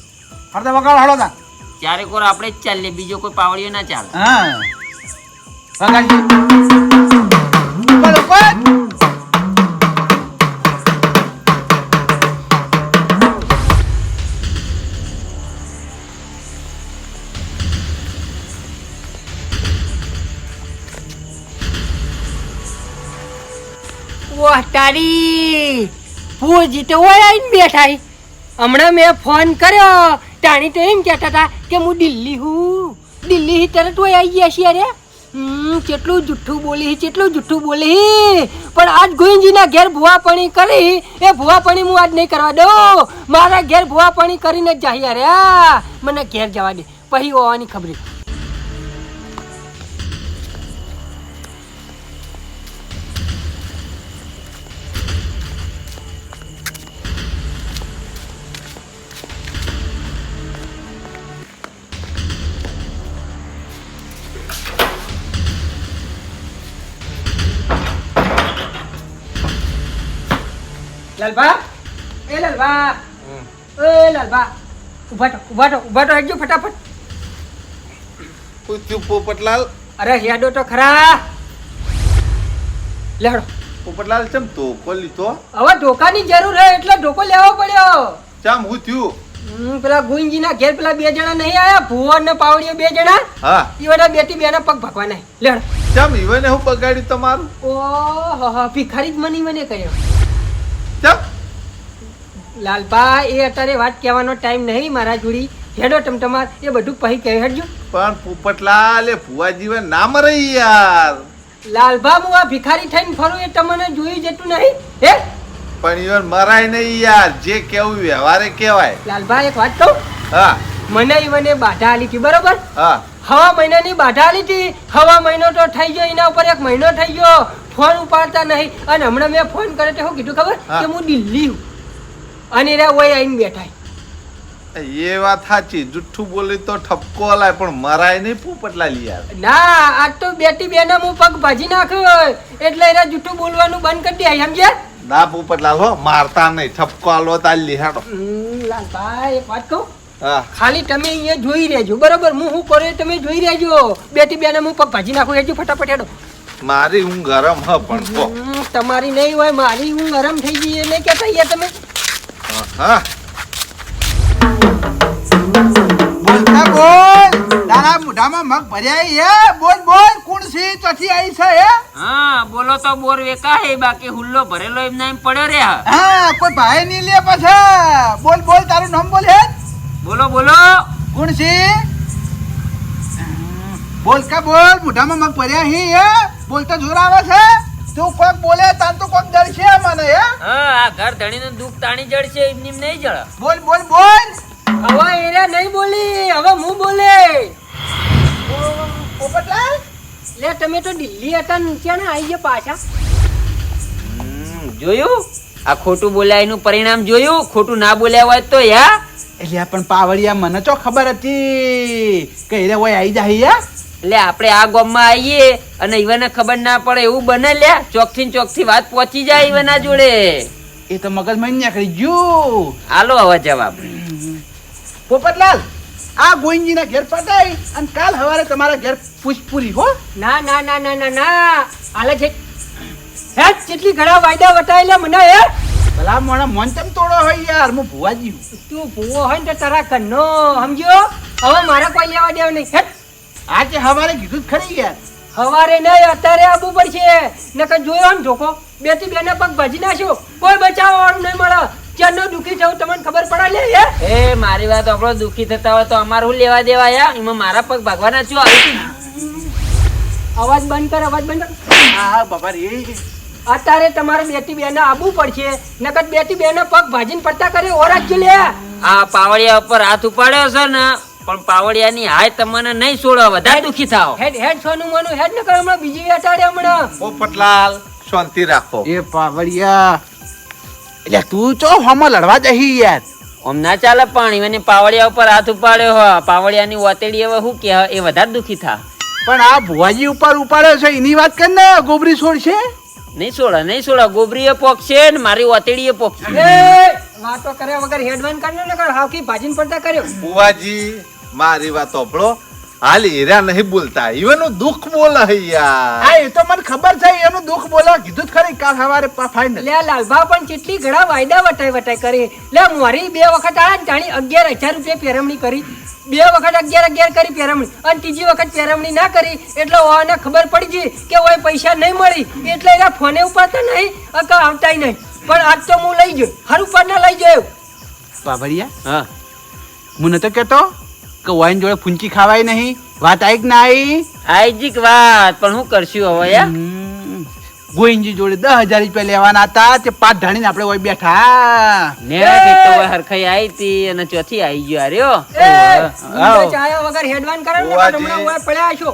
હા તો વગાડો હળો તા. ચારે કોર આપણે જ ચાલીએ બીજો કોઈ પાવડીઓ ના ચાલે હા વગાડજે. ઉપર ઉપર વાહ તારી ભુવાજી તો હોય આવીને બેઠા છે. હમણાં મેં ફોન કર્યો તાણી તો એમ કહેતા હતા કે હું દિલ્હી તરત હોય આવી ગયા છીએ અરે કેટલું જુઠ્ઠું બોલી પણ આજ ગોવિંદજીના ઘેર ભુવાપણી કરી એ ભુવાપણી હું આજ નહીં કરવા દઉં. મારા ઘેર ભુવાપણી કરીને જ જાય અરે મને ઘેર જવા દે પછી હોવાની ખબર. લાલબા એ લાલબા ઉભા તો હેડજો ફટાફટ. પૂછ્યું પોપટલાલ અરે હેડો તો ખરા લેડો. પોપટલાલ ચમ તો લીધો હવે ધોકાની જરૂર હે એટલે ધોકો લેવો પડ્યો. ચમ હું થયું પેલા ગોવિંદજીના ઘેર પેલા 2 જણા નહીં આયા ભુવન ને પાવડીઓ 2 જણા હા ઈવાના બેટી બેના પગ ભગવાના લેડો. ચમ ઈવને હું બગાડ્યું તમારું ઓહો ભિખારી જ મને કર્યો. ચમ લાલબા એ અત્યારે વાત કહેવાનો ટાઈમ નહીં મારા જોડી. હેડો ટમટમાર એ બધું પછી કહી હટજો. પણ પોપટલાલ એ ફુવાજીવે ના મરે યાર. લાલબા હું આ ભિખારી થઈને ફરું એ તમને જોઈ જતું નહીં હે. પણ ઈવન મરાય નહીં યાર, જે કેવું વ્યવહારે કહેવાય. લાલબા એક વાત કહું, હા મને ઈવને બાધા આલી હતી બરોબર. હા હવા મહિનાની બાધા આલી હતી. હવા મહિનો તો થઈ ગયો, એના ઉપર 1 મહિનો થઈ ગયો, ફોન ઉપાડતા નહીં. અને હમણાં મેં ફોન કર્યો તો શું કીધું ખબર કે હું દિલ્હી હું અને રે ઓય આવીને બેઠા. એ વાત સાચી, જુઠ્ઠું બોલી તો ઠપકો હલાય પણ મરાય નહીં પોપટલાલ યાર. ના આજ તો બેટી બેના હું પગ ભાજી નાખ્યો એટલે એરા જુઠ્ઠું બોલવાનું બંધ કરી દે સમજ્યા. ના પોપટલાલ હો મારતા નહીં, ઠપકો હાલો તાલ લીહાડો. લાલભાઈ એક વાત કહું, હા ખાલી તમે અહીંયા જોઈ રહેજો બરોબર. હું શું કરું તમે જોઈ રહેજો. બેટી બેના હું પગ ભાજી નાખું હેજો ફટાફટ હેડો. મારી ઊંઘ ગરમ હ પણ તો તમારી નહીં હોય મારી હું ગરમ થઈ ગઈ એને કહેતા અહીંયા તમે. હા બોલતા બોલ, તારા મોઢામાં મગ ભર્યા હે. બોલ કોણ છે, ચોથી આવી છે હે? હા બોલો તો બોર વેકા હે, બાકી હુલ્લો ભરેલો એમ ના એમ પડ્યો રે. હા કોઈ ભાઈ નહીં લે પાછા. બોલ તારું નામ બોલ હે. બોલો બોલો કોણ છે? બોલ મોઢામાં મગ ભર્યા હે. બોલતા જોર આવે છે. તું કોક બોલે તાન તો કોક ડર છે મને હે. હા આ ઘર ધણીનું દુઃખ તાણી જડશે, એમની નહીં જળ. બોલ હવે એરા નહીં બોલી, હવે હું બોલે. પોપટલાલ લે તમે તો દિલ્હી હતા ને ક્યાં આવી ગયા પાછા. જોયું આ ખોટું બોલ્યા એનું પરિણામ જોયું. ખોટું ના બોલ્યા હોય તો યા એટલે પણ પાવડિયા મને તો ખબર હતી કે એને ઓય આવી જાય. એટલે આપણે આ ગામમાં આવીએ અને ઈવને ખબર ના પડે એવું બને લ્યા. ચોકથી વાત પહોંચી જાય ઈવના જોડે. એ તો મગજમાં નીકળી ગયું. હાલો હવે જવાબ. પોપટલાલ આ ગોવિંદજીના ઘેર પટાઈ અને કાલ સવારે તમારા ઘેર પૂછપૂરી હો. ના હાલે છે હે કેટલી ઘણા વાયદા વટાયેલા મને હે. ભલા મોણા મોન તેમ તોડો હોય યાર. હું ભુવાજી હું. તું ભૂવો હોય ને તો તારા ઘરનો સમજ્યો. હવે મારા કોઈ લેવા દેવા નહીં હેટ. આજે સવારે કીધું જ ખરી યાર. સવારે નહીં અત્યારે આવવું પડશે. નકર જોયો ને ધોકો બેટી બેને પગ ભાજી નાખ્યો, કોઈ બચાવવાનું નહીં મળે. ચારનો દુખી થયું તમને ખબર પડે લે હે. એ મારી વાત આપણો દુખી થતા હોય તો અમારે શું લેવા દેવા યા? એમાં મારા પગ ભાગવાના છો. અવાજ બંધ કર. હા બાબા રે. અત્યારે તમારે બેટી બેને આવવું પડશે. નકર બેટી બેને પગ ભાજીને પડતા કરે ઓરાજ જો લે. આ પાવડિયા ઉપર હાથ ઉપાડ્યો છે ને, પણ પાવડિયાની હાય તમને નહીં છોડો, વધારે દુખી થાવ. હેડ સોનું મોનું હેડ ન કર. હમણાં બીજી વેટાડે હમણાં. પોપટલાલ શાંતિ રાખો. એ પાવડિયા એટલે તું ચો હમણાં લડવા જઈ યાર. આમ ના ચાલે પણ ઈવને પાવડિયા ઉપર હાથ ઉપાડ્યો હો. પાવડિયાની ઓતેડી હવે શું કે એ વધારે દુખી થા. પણ આ ભુવાજી ઉપર ઉપાડ્યો છે એની વાત કર ને. ગોબરી છોડશે નહીં છોડો. ગોબરીએ પોકશે ને મારી ઓતેડીએ પોકશે. એ વાતો કર્યા વગર હેડવાન કરનો નકર હાવકી ભાજીને પડતા કર્યો. બુવાજી મારી વાત સાંભળો. હાલ હીરા નહીં બોલતા, ઈવનું દુઃખ બોલે હે યાર. હા એ તો મને ખબર છે. એનું દુઃખ બોલો કીધું જ ખરી. કાલ સવારે ફાઇનલ. લે લાલભા પણ કેટલી ઘણા વાયદા વટાઈ કરી. લે મારી 2 વખત આ તાણી 11,000 રૂપિયા પેરમણી કરી. બે વખત 11 કરી પેરમણી અને ત્રીજી વખત પેરમણી ના કરી એટલે ઓને ખબર પડી ગઈ કે ઓય પૈસા નહીં મળી એટલે એના ફોને ઉપાડતા નહીં કે આવતાય નહીં પણ આજ તો હું લઈ ગયો હર ઉપર ના લઈ ગયો બાબરિયા હા હું નતો કહેતો કે વાઈન જોડે ફૂંચી ખાવાય નહીં વાત આઈ કે ના આઈ આઈજીક વાત પણ હું કરશું હવે યા ગોઈનજી જોડે 10,000 રૂપિયા લેવાના હતા તે પાટ ઢાણીને આપણે ઓય બેઠા નેણે કે તો હરખાઈ આવી હતી અને ચોથી આવી ગયો આર્યો એ ચાયા વગર હેડવાન કરે ને બુઆજી. હમણાં ઓય પડ્યા છો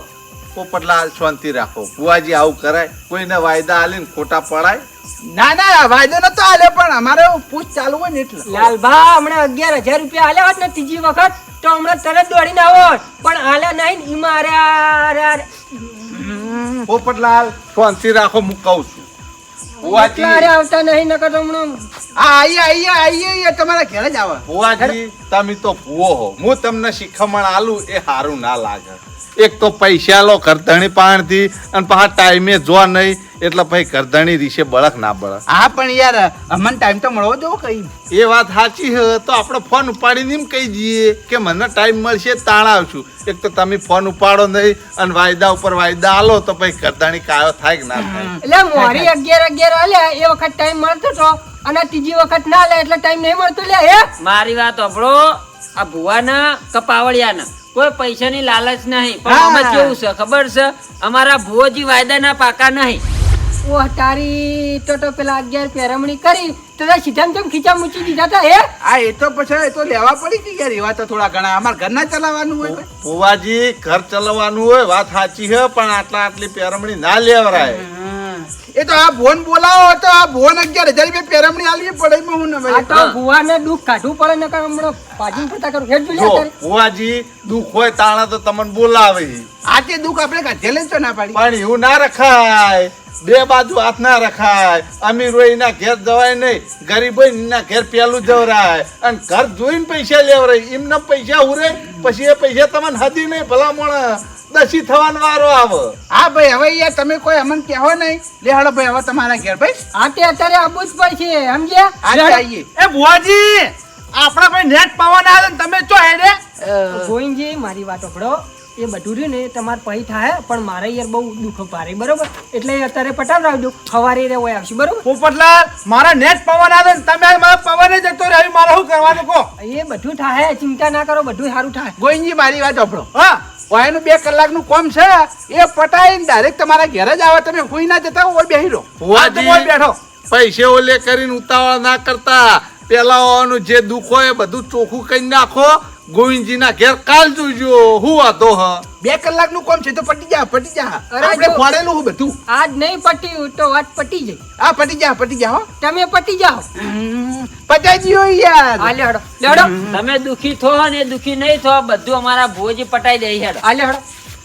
પોપટલાલ શાંતિ રાખો બુઆજી આવું કરાય કોઈને વાયદા આલીને ખોટા પડાય ના ના વાયદો નતો આલ્યો પણ અમારે પૂછ ચાલુ હોય ને એટલે લાલભા હમણાં 11,000 રૂપિયા આલ્યા હોત ને ત્રીજી વખત તો હમણાં તરત દોડીને આવો પણ આલ્યા નહીં ને ઈમાં અરે પોપટલાલ શાંતિ રાખો હું કહું છું બુઆજી આવતા નહીં નકર તો હમણાં આઈએ તમારા ઘરે જ આવે બુઆજી તમે તો ભૂવો હો હું તમને શિખામણ આલું એ સારું ના લાગે એક તો પૈસા લો કરધણી પાણથી અને પાછા ટાઈમે જો નહીં એટલે પછી કરધણી રીશે બળક ના બળક હા પણ યાર અમને ટાઈમ તો મળવો જો કઈ એ વાત સાચી છે તો આપણે ફોન ઉપાડીને એમ કહી દઈએ કે મને ટાઈમ મળશે તાણ આવશું એક તો તમે ફોન ઉપાડો નહીં અને વાયદા ઉપર વાયદા આલો તો પછી કરધણી કાયો થાય કે ના થાય એટલે મોરી 11 આલ્યા એ વખત ટાઈમ મળતો તો અને ત્રીજી વખત ના લે એટલે ટાઈમ નહીં મળતો લે હે મારી વાત સાંભળો આ ભુવાના કપાવળિયાના કોઈ પૈસાની લાલચ નહીં પણ હા. આમાં કેવું છે ખબર છે અમારા ભુવોજી વાયદાના પાકા નહીં ઓહ તારી તો પેલા 11 પેરમણી કરી તો સીધા ચમ ખીચા મૂકી દીધા તા હે આ એ તો પછી એ તો લેવા પડી કે યાર એવા તો થોડા ઘણા અમારા ઘરના ચલાવવાનું હોય ભાઈ. ભુવાજી ઘર ચલાવવાનું હોય વાત સાચી છે પણ આટલી પેરમણી ના લેવરાય એ તો આ ભોન બોલાવો તો આ ભોન 11,000 રૂપિયા પેરમણી આલવી પડે એમાં હું ને આ ભાઈ તો ભુવાને દુઃખ કાઢવું પડે ને કે હમણાં પાજીને પતા કરું હેડ જો જોઈ ભુવાજી દુઃખ હોય તાણા તો તમને બોલાવે આ તે દુઃખ આપણે કાઢેલે જ તો ના પાડી પણ એવું ના રખાય બે બાજુ હાથ ના રખાય અમીર હોય એના ઘેર જવાય નહીં ગરીબ હોય એના ઘેર પેલું જવરાય અને ઘર જોઈને પૈસા લેવરાય એમના પૈસા ઉરે પછી એ પૈસા તમને હદી નહીં ભલામણ દસી થવાનો વારો આવે હા ભાઈ હવે યાર તમે કોઈ અમને કહેવો નહીં લે હાલો ભાઈ હવે તમારા ઘેર ભાઈ આ તે અત્યારે આવવું જ પડશે સમજ્યા આજે આવીએ એ બુઆજી આપણા ભાઈ નેટ પાવાના આવે ને તમે ચો હેડે ગોવિંદજી મારી વાત સાંભળો એ બધું રહ્યું ને તમારે પહી થાય પણ મારે યાર બહુ દુઃખ પારે બરોબર એટલે અત્યારે પટાવડાવજો સવારે રે હોય આવશે બરોબર પોપટલાલ મારા નેટ પાવાના આવે ને તમે મારા પવને જતો રહે મારે શું કરવાનું કહો એ બધું થાય ચિંતા ના કરો બધું સારું થાય ગોવિંદજી મારી વાત સાંભળો હા વાયનું 2 કલાકનું કામ છે એ પટાઈને ડાયરેક્ટ તમારા ઘેર જ આવે તમે કોઈ ના જતા હોય બેહી રહો આ તો કોઈ બેઠો પૈસે ઓલે કરીને ઉતાવળ ના કરતા પેલા ઓનું જે દુઃખ હોય એ બધું ચોખ્ખું કરી નાખો ગોવિંદજીના ઘેર કાલ જોઈજો હું વાતો હ 2 કલાકનું કામ છે તો પટી જા અરે આપણે જો. ફોડેલું હું બધું આજ નહીં પટ્યું તો વાત પટી જાય આ પટી જા હો તમે પટી જાઓ પટાઈ દીયો યાર આ લેડો લેડો તમે દુખી થો ને દુખી નહીં થો બધું અમારા ભુવોજી પટાઈ દે હેડો આ લેડો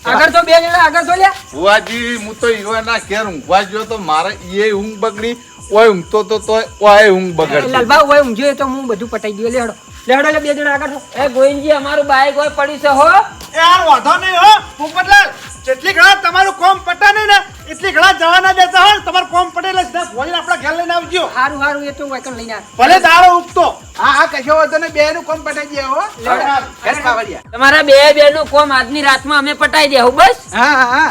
આગળ તો 2 જણા આગળ તો લ્યા ભુવાજી હું તો ઈવાના ઘેર ઊંઘવા ગયો તો મારે એ ઊંઘ બગડી ઓય ઊંઘતો તો તોય ઓય ઊંઘ બગડતી લાલબા હોય હું જોઈએ તો હું બધું પટાઈ દઉં લેડો લેડો એટલે 2 જણા આગળ થો એ ગોવિંદજી અમારું બાઈક હોય પડ્યું છે હો એ યાર વાંધો નહીં હો પોપટલાલ જેટલી ઘણા તમારું કોમ પટા નહીં ને એટલી ઘણા જવાના દેતા હોય તમારું કોમ પટેલા સીધા ભોજન આપણા ઘેર લઈને આવજો હારું હારું એ તો વાયકન લઈને આવ ભલે દાડો ઉગતો હા કશો વાંધો નહીં બેનું કામ પટાઈ દે હો ઘેર કાવડિયા તમારા બે નું કોમ આજની રાતમાં અમે પટાઈ દેવું બસ હા